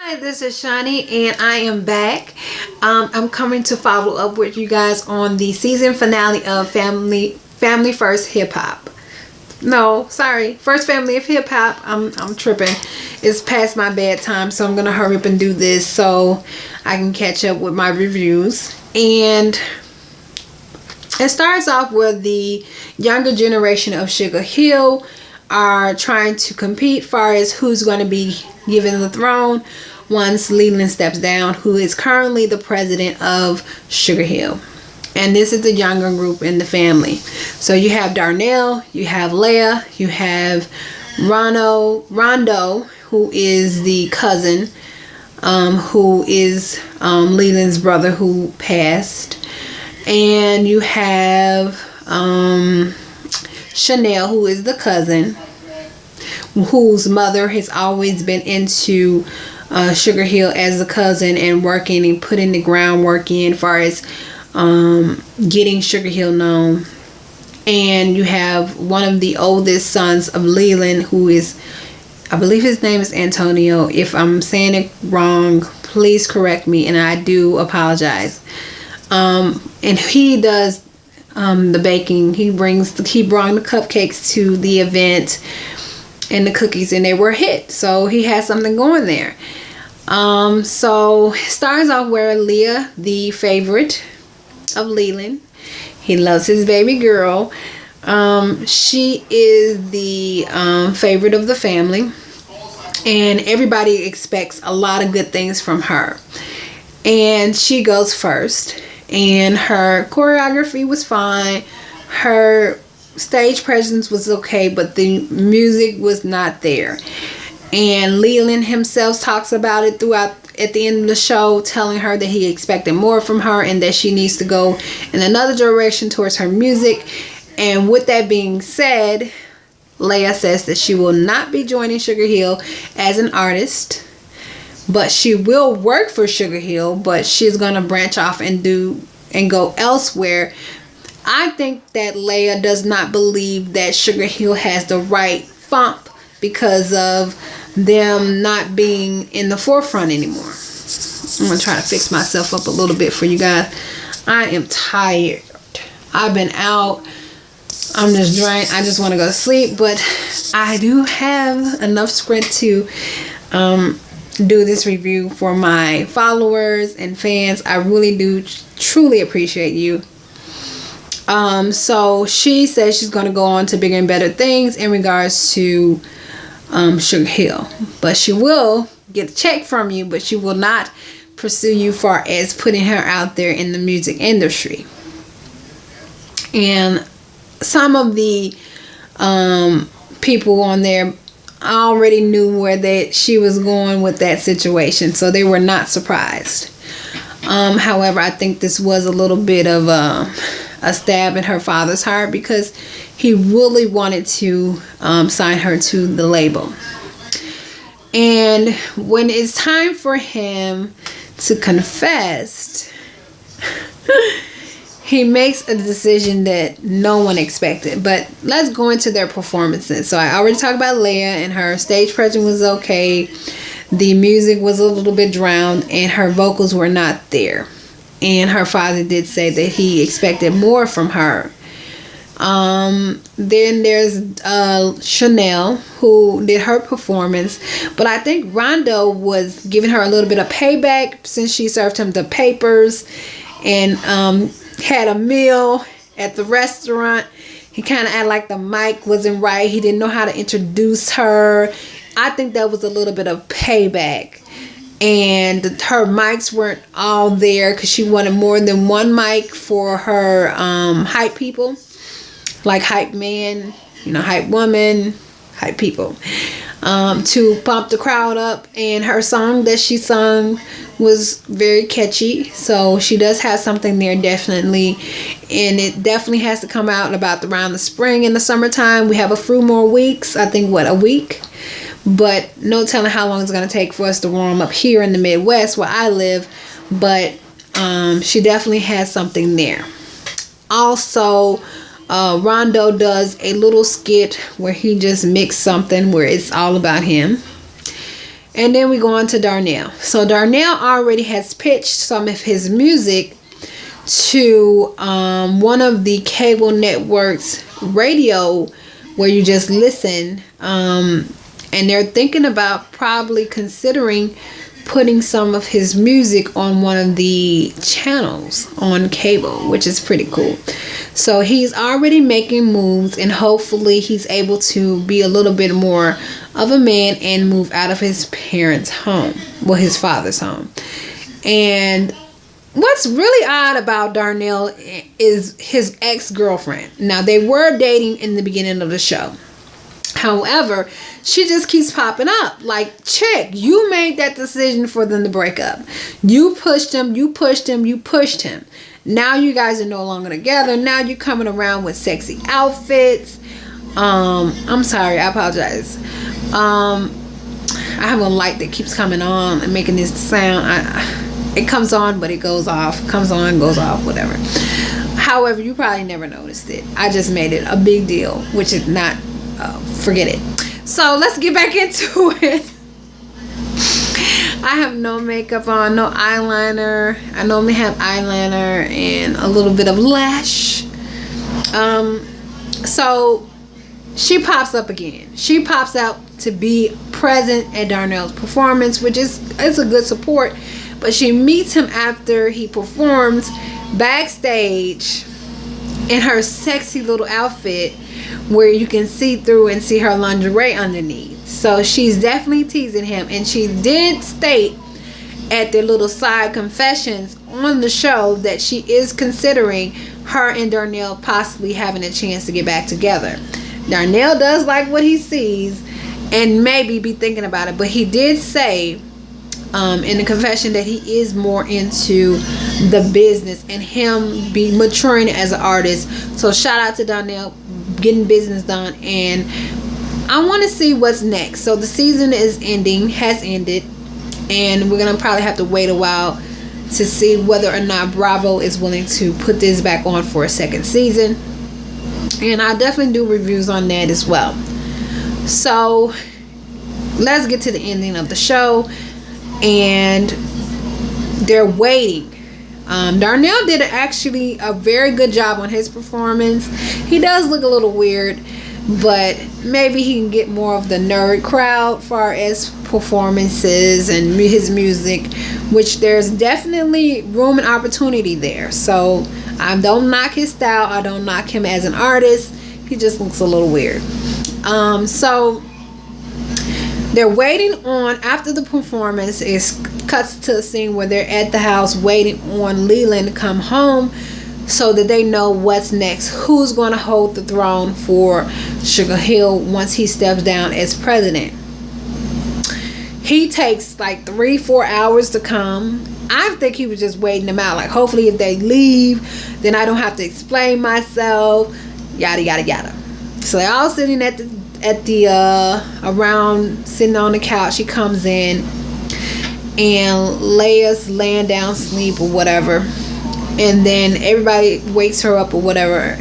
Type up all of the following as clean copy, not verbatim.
Hi, this is Shani and I am back. I'm coming to follow up with you guys on the season finale of Family First Hip Hop. No, sorry, First Family of Hip Hop. I'm tripping. It's past my bedtime, so I'm gonna hurry up and do this so I can catch up with my reviews. And it starts off with the younger generation of Sugar Hill are trying to compete far as who's going to be given the throne once Leland steps down, who is currently the president of Sugar Hill. And this is the younger group in the family. So you have Darnell, you have Leah, you have Rondo, who is the cousin, who is Leland's brother who passed. And you have Chanel, who is the cousin, whose mother has always been into Sugar Hill as a cousin and working and putting the groundwork in as far as getting Sugar Hill known. And you have one of the oldest sons of Leland, who is, I believe his name is Antonio. If I'm saying it wrong, please correct me, and I do apologize. And he does the baking. He brought the cupcakes to the event and the cookies, and they were a hit. So he has something going there. So it starts off where Leah, the favorite of Leland, he loves his baby girl. She is the favorite of the family, and everybody expects a lot of good things from her. And she goes first, and her choreography was fine. Her stage presence was okay, but the music was not there. And Leland himself talks about it throughout at the end of the show, telling her that he expected more from her and that she needs to go in another direction towards her music. And with that being said, Leah says that she will not be joining Sugar Hill as an artist, but she will work for Sugar Hill, but she's gonna branch off and go elsewhere. I think that Leah does not believe that Sugar Hill has the right thump because of them not being in the forefront anymore. I'm gonna try to fix myself up a little bit for you guys. I am tired. I've been out. I'm just drained. I just want to go to sleep, but I do have enough script to do this review for my followers and fans. I really do truly appreciate you. So she says she's going to go on to bigger and better things in regards to Sugar Hill, but she will get a check from you, but she will not pursue you far as putting her out there in the music industry. And some of the people on there already knew where she was going with that situation, so they were not surprised. However, I think this was a little bit of a stab in her father's heart because he really wanted to sign her to the label. And when it's time for him to confess, he makes a decision that no one expected. But let's go into their performances. So I already talked about Leah, and her stage presence was okay. The music was a little bit drowned, and her vocals were not there. And her father did say that he expected more from her. Then there's Chanel, who did her performance. But I think Rondo was giving her a little bit of payback since she served him the papers and had a meal at the restaurant. He kind of acted like the mic wasn't right. He didn't know how to introduce her. I think that was a little bit of payback. And her mics weren't all there because she wanted more than one mic for her hype people, like hype man, hype woman, hype people, to pump the crowd up. And her song that she sung was very catchy, so she does have something there, definitely. And it definitely has to come out around the spring and the summertime. We have a few more weeks, I think a week, but no telling how long it's going to take for us to warm up here in the Midwest where I live. But she definitely has something there. Also, Rondo does a little skit where he just mixed something where it's all about him. And then we go on to Darnell. So Darnell already has pitched some of his music to one of the cable networks radio where you just listen, and they're thinking about probably considering putting some of his music on one of the channels on cable, which is pretty cool. So he's already making moves, and hopefully he's able to be a little bit more of a man and move out of his parents' home, well, his father's home. And what's really odd about Darnell is his ex-girlfriend. Now, they were dating in the beginning of the show. However, she just keeps popping up. Like, chick, you made that decision for them to break up. You pushed him, you pushed him, you pushed him. Now you guys are no longer together. Now you're coming around with sexy outfits. I'm sorry, I apologize. I have a light that keeps coming on and making this sound. It comes on, but it goes off. Comes on, goes off, whatever. However, you probably never noticed it. I just made it a big deal, which is not, forget it. So let's get back into it. I have no makeup on, no eyeliner. I normally have eyeliner and a little bit of lash. So she pops up again. She pops out to be present at Darnell's performance, which is a good support. But she meets him after he performs backstage in her sexy little outfit where you can see through and see her lingerie underneath. So she's definitely teasing him. And she did state at their little side confessions on the show that she is considering her and Darnell possibly having a chance to get back together. Darnell does like what he sees and maybe be thinking about it. But he did say in the confession that he is more into the business and him be maturing as an artist. So shout out to Darnell getting business done, and I want to see what's next. So the season has ended, and we're gonna probably have to wait a while to see whether or not Bravo is willing to put this back on for a second season, and I'll definitely do reviews on that as well. So let's get to the ending of the show, and they're waiting. Darnell did actually a very good job on his performance. He does look a little weird, but maybe he can get more of the nerd crowd far as performances and his music, which there's definitely room and opportunity there. So I don't knock his style. I don't knock him as an artist. He just looks a little weird. So they're waiting on, after the performance, it cuts to a scene where they're at the house waiting on Leland to come home so that they know what's next. Who's going to hold the throne for Sugar Hill once he steps down as president. He takes like 3-4 hours to come. I think he was just waiting them out. Like, hopefully if they leave, then I don't have to explain myself. Yada, yada, yada. So they're all sitting at the around, sitting on the couch. He comes in, and Leia's laying down sleep or whatever, and then everybody wakes her up or whatever,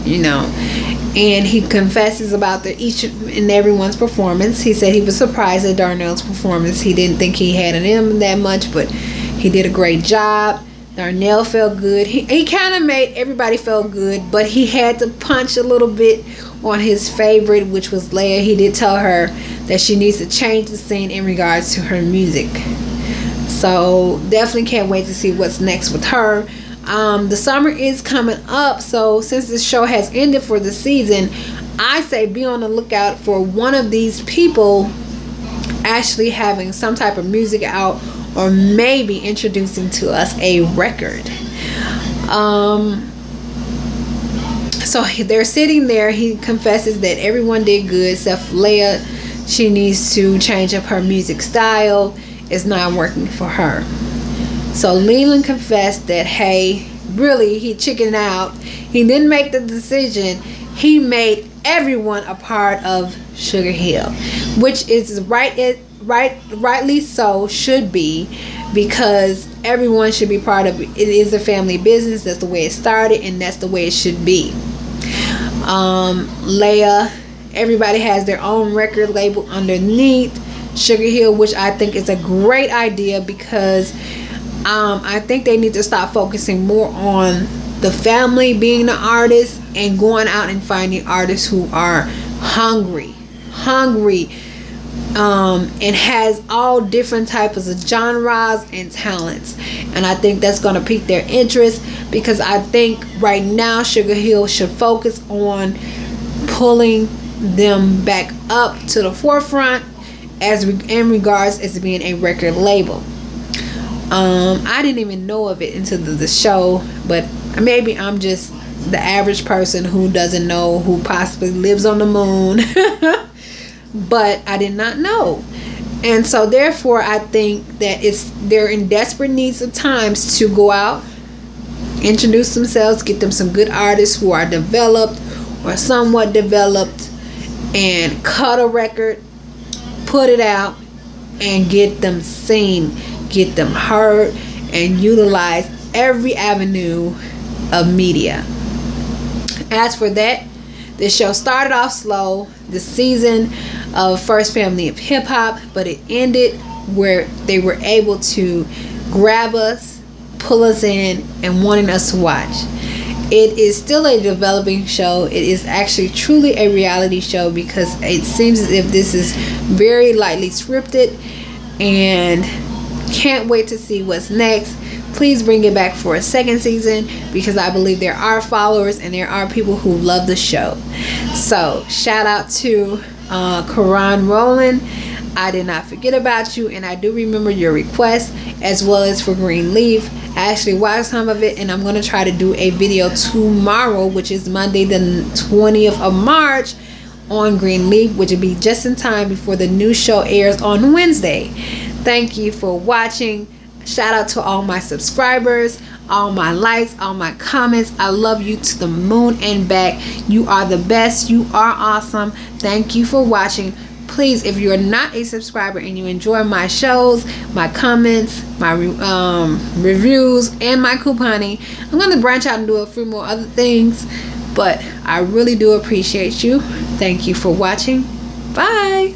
and he confesses about each and everyone's performance. He said he was surprised at Darnell's performance. He didn't think he had in him that much, but he did a great job. Darnell felt good. He kind of made everybody feel good, but he had to punch a little bit on his favorite, which was Leia. He did tell her that she needs to change the scene in regards to her music. So definitely can't wait to see what's next with her. The summer is coming up, so since this show has ended for the season, I say be on the lookout for one of these people actually having some type of music out, or maybe introducing to us a record. So they're sitting there. He confesses that everyone did good except for Leia. She needs to change up her music style. It's not working for her. So Leland confessed that, hey, really, he chickened out. He didn't make the decision. He made everyone a part of Sugar Hill, which is rightly so, should be, because everyone should be part of it. It is a family business. That's the way it started, and that's the way it should be. Leia, everybody has their own record label underneath. Sugar Hill, which I think is a great idea, because I think they need to stop focusing more on the family being the artist and going out and finding artists who are hungry, and has all different types of genres and talents. And I think that's going to pique their interest, because I think right now Sugar Hill should focus on pulling them back up to the forefront in regards as being a record label. I didn't even know of it until the show, but maybe I'm just the average person who doesn't know, who possibly lives on the moon. But I did not know. And so therefore I think that they're in desperate needs of times to go out, introduce themselves, get them some good artists who are developed or somewhat developed, and cut a record, put it out, and get them seen, get them heard, and utilize every avenue of media. As for that, the show started off slow, the season of First Family of Hip Hop, but it ended where they were able to grab us, pull us in, and wanting us to watch. It is still a developing show. It is actually truly a reality show, because it seems as if this is very lightly scripted, and can't wait to see what's next. Please bring it back for a second season, because I believe there are followers and there are people who love the show. So shout out to Karan Rowland. I did not forget about you, and I do remember your request, as well as for Greenleaf. I actually watched some of it, and I'm going to try to do a video tomorrow, which is Monday the 20th of March, on Greenleaf, which will be just in time before the new show airs on Wednesday. Thank you for watching. Shout out to all my subscribers, all my likes, all my comments. I love you to the moon and back. You are the best. You are awesome. Thank you for watching. Please, if you are not a subscriber and you enjoy my shows, my comments, my reviews, and my couponing, I'm going to branch out and do a few more other things. But I really do appreciate you. Thank you for watching. Bye.